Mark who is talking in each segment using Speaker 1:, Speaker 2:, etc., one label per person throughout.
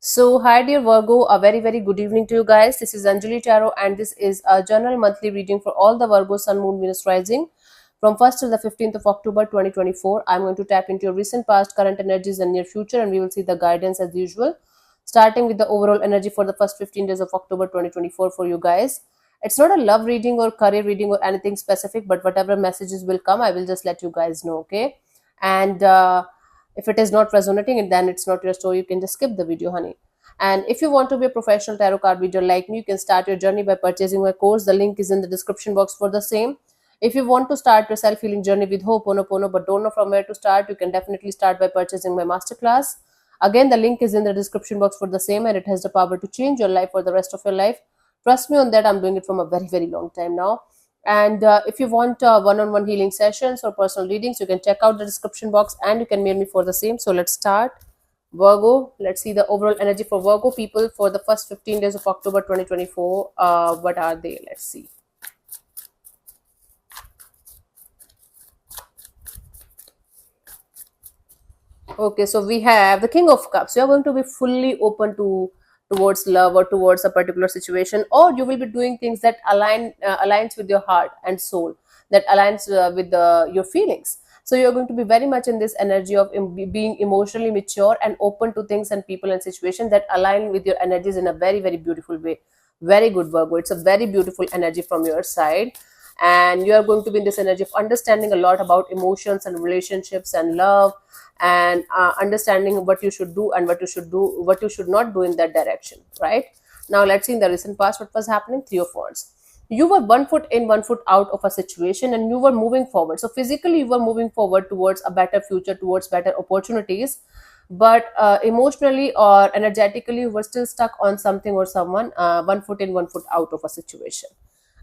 Speaker 1: So, hi dear Virgo, a very good evening to you guys. This is Anjali Tarot, and this is a general monthly reading for all the Virgo Sun, Moon, Venus rising from 1st to the 15th of October 2024. I'm going to tap into your recent past, current energies, and near future, and we will see the guidance as usual. Starting with the overall energy for the first 15 days of October 2024 for you guys. It's not a love reading or career reading or anything specific, but whatever messages will come, I will just let you guys know, okay? And if it is not resonating, then it's not your story. You can just skip the video, honey. And if you want to be a professional tarot card reader like me, you can start your journey by purchasing my course. The link is in the description box for the same. If you want to start your self-healing journey with Ho'oponopono but don't know from where to start, you can definitely start by purchasing my masterclass. Again, the link is in the description box for the same, and it has the power to change your life for the rest of your life. Trust me on that. I'm doing it from a very long time now. And if you want one-on-one healing sessions or personal readings, you can check out the description box and you can mail me for the same. So let's start. Virgo, let's see the overall energy for Virgo people for the first 15 days of October 2024. What are they? Let's see. Okay, so we have the King of Cups. You are going to be fully open to towards love or towards a particular situation, or you will be doing things that aligns with your heart and soul, that aligns with your feelings. So you're going to be very much in this energy of being emotionally mature and open to things and people and situations that align with your energies in a very beautiful way. Very good, Virgo. It's a very beautiful energy from your side, and you are going to be in this energy of understanding a lot about emotions and relationships and love, and understanding what you should do and what you should not do in that direction. Right now, let's see in the recent past what was happening. Three of Wands. You were 1 foot in, 1 foot out of a situation, and you were moving forward. So physically you were moving forward towards a better future, towards better opportunities, but emotionally or energetically you were still stuck on something or someone. 1 foot in, 1 foot out of a situation.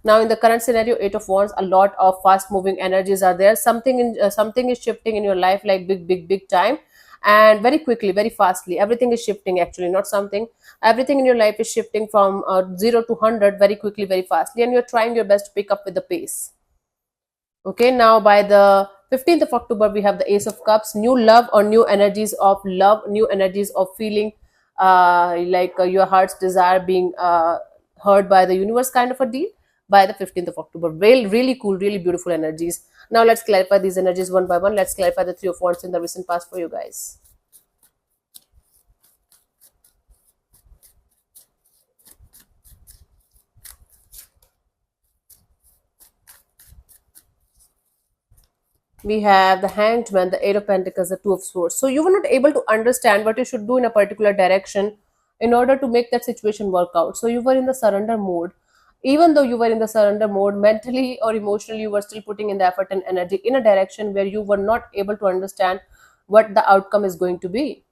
Speaker 1: Now in the current scenario, Eight of Wands, a lot of fast moving energies are there. Something is shifting in your life, like big time, and very quickly, very fastly. Everything is shifting, actually, not something. Everything in your life is shifting from 0 to 100 very quickly, very fastly, and you're trying your best to pick up with the pace. Okay, now by the 15th of October, we have the Ace of Cups. New love or new energies of love, new energies of feeling your heart's desire being heard by the universe, kind of a deal, by the 15th of October. Really cool, really beautiful energies. Now let's clarify these energies one by one. Let's clarify the Three of Wands in the recent past for you guys. We have the Hanged Man, the Eight of Pentacles, the Two of Swords. So you were not able to understand what you should do in a particular direction in order to make that situation work out. So you were in the surrender mode. Even though you were in the surrender mode, mentally or emotionally, you were still putting in the effort and energy in a direction where you were not able to understand what the outcome is going to be,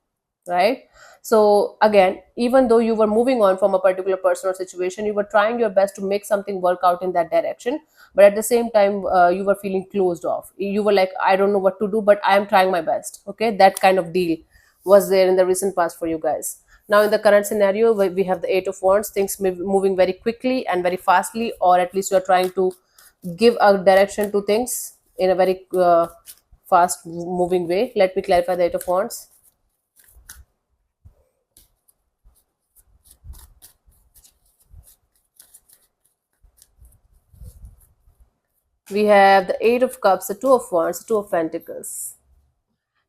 Speaker 1: right? So again, even though you were moving on from a particular person or situation, you were trying your best to make something work out in that direction, but at the same time you were feeling closed off. You were like, I don't know what to do, but I am trying my best. Okay, that kind of deal was there in the recent past for you guys. Now in the current scenario, we have the Eight of Wands. Things moving very quickly and very fastly, or at least you are trying to give a direction to things in a very fast moving way. Let me clarify the Eight of Wands. We have the Eight of Cups, the Two of Wands, the Two of Pentacles.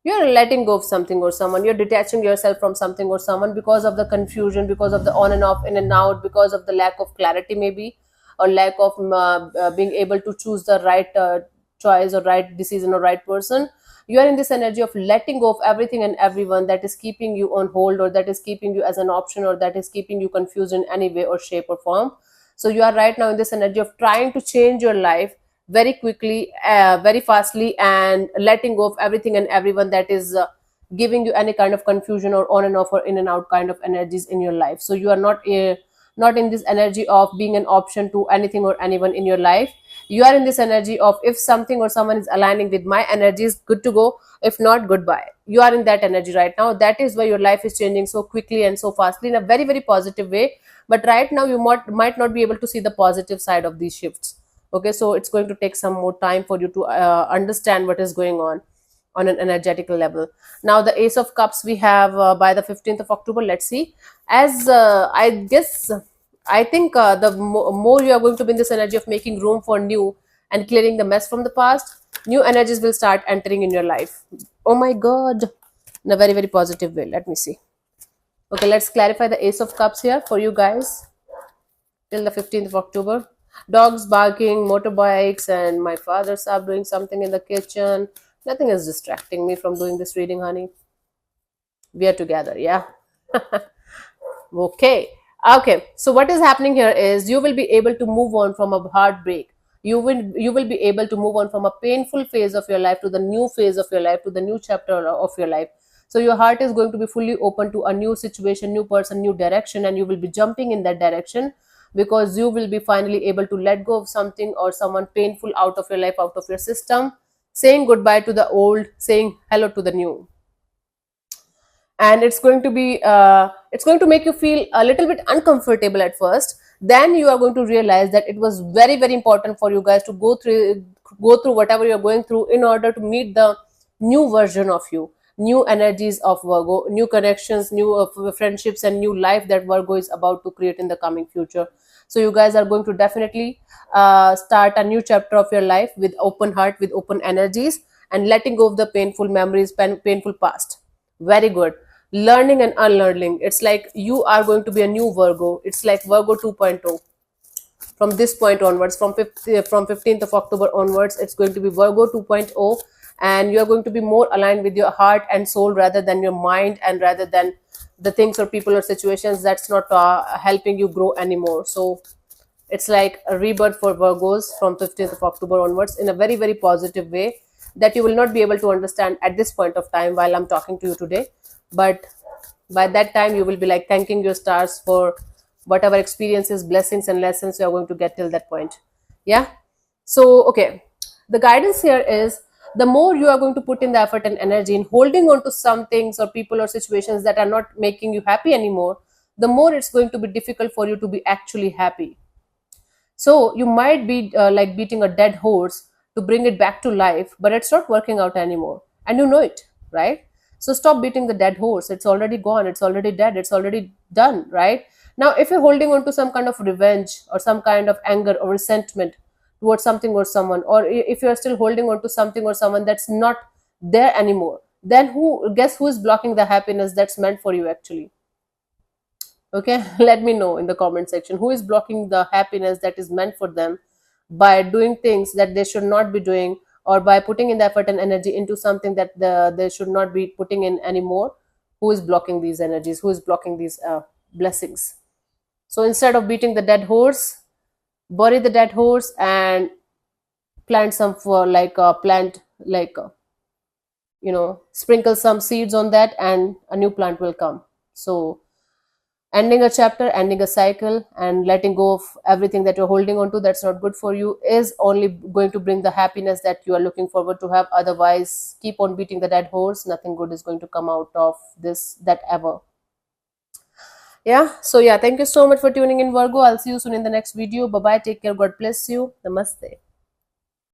Speaker 1: You're letting go of something or someone. You're detaching yourself from something or someone because of the confusion, because of the on and off, in and out, because of the lack of clarity, maybe, or lack of being able to choose the right choice or right decision or right person. You are in this energy of letting go of everything and everyone that is keeping you on hold, or that is keeping you as an option, or that is keeping you confused in any way or shape or form. So you are right now in this energy of trying to change your life very quickly, very fastly, and letting go of everything and everyone that is giving you any kind of confusion or on and off or in and out kind of energies in your life. So you are not in this energy of being an option to anything or anyone in your life. You are in this energy of, if something or someone is aligning with my energies, good to go. If not, goodbye. You are in that energy right now. That is why your life is changing so quickly and so fastly in a very positive way. But right now you might not be able to see the positive side of these shifts. Okay, so it's going to take some more time for you to understand what is going on. on an energetical level. Now the Ace of Cups we have by the 15th of October. Let's see. As I guess, I think the more you are going to be in this energy of making room for new and clearing the mess from the past, new energies will start entering in your life. Oh my God, in a very, very positive way. Let me see. Okay, let's clarify the Ace of Cups here for you guys till the 15th of October. Dogs barking, motorbikes, and my father's up doing something in the kitchen. Nothing is distracting me from doing this reading, honey. We are together, yeah? Okay. Okay. So what is happening here is you will be able to move on from a heartbreak. You will be able to move on from a painful phase of your life to the new phase of your life, to the new chapter of your life. So your heart is going to be fully open to a new situation, new person, new direction, and you will be jumping in that direction because you will be finally able to let go of something or someone painful out of your life, out of your system, saying goodbye to the old, saying hello to the new. And it's going to make you feel a little bit uncomfortable at first. Then you are going to realize that it was very, very important for you guys to go through whatever you're going through in order to meet the new version of you, new energies of Virgo, new connections, new friendships, and new life that Virgo is about to create in the coming future. So you guys are going to definitely start a new chapter of your life with open heart, with open energies, and letting go of the painful memories, painful past. Very good. Learning and unlearning. It's like you are going to be a new Virgo. It's like Virgo 2.0. From this point onwards, from 15th of October onwards, it's going to be Virgo 2.0, and you are going to be more aligned with your heart and soul rather than your mind, and rather than the things or people or situations that's not helping you grow anymore. So it's like a rebirth for Virgos from 15th of October onwards in a very, very positive way that you will not be able to understand at this point of time while I'm talking to you today. But by that time, you will be like thanking your stars for whatever experiences, blessings, and lessons you are going to get till that point. Yeah. So, okay. The guidance here is the more you are going to put in the effort and energy in holding on to some things or people or situations that are not making you happy anymore, the more it's going to be difficult for you to be actually happy. So you might be like beating a dead horse to bring it back to life, but it's not working out anymore. And you know it, right? So stop beating the dead horse. It's already gone. It's already dead. It's already done, right? Now, if you're holding on to some kind of revenge or some kind of anger or resentment towards something or someone, or if you're still holding on to something or someone that's not there anymore, then guess who is blocking the happiness that's meant for you actually? Okay, let me know in the comment section who is blocking the happiness that is meant for them by doing things that they should not be doing, or by putting in the effort and energy into something that they should not be putting in anymore. Who is blocking these energies? Who is blocking these blessings? So instead of beating the dead horse, bury the dead horse and plant some for like plant like sprinkle some seeds on that, and a new plant will come. So ending a chapter, ending a cycle, and letting go of everything that you're holding on to that's not good for you is only going to bring the happiness that you are looking forward to have. Otherwise, keep on beating the dead horse. Nothing good is going to come out of this, that ever. Yeah. So yeah, thank you so much for tuning in, Virgo. I'll see you soon in the next video. Bye bye. Take care. God bless you. Namaste.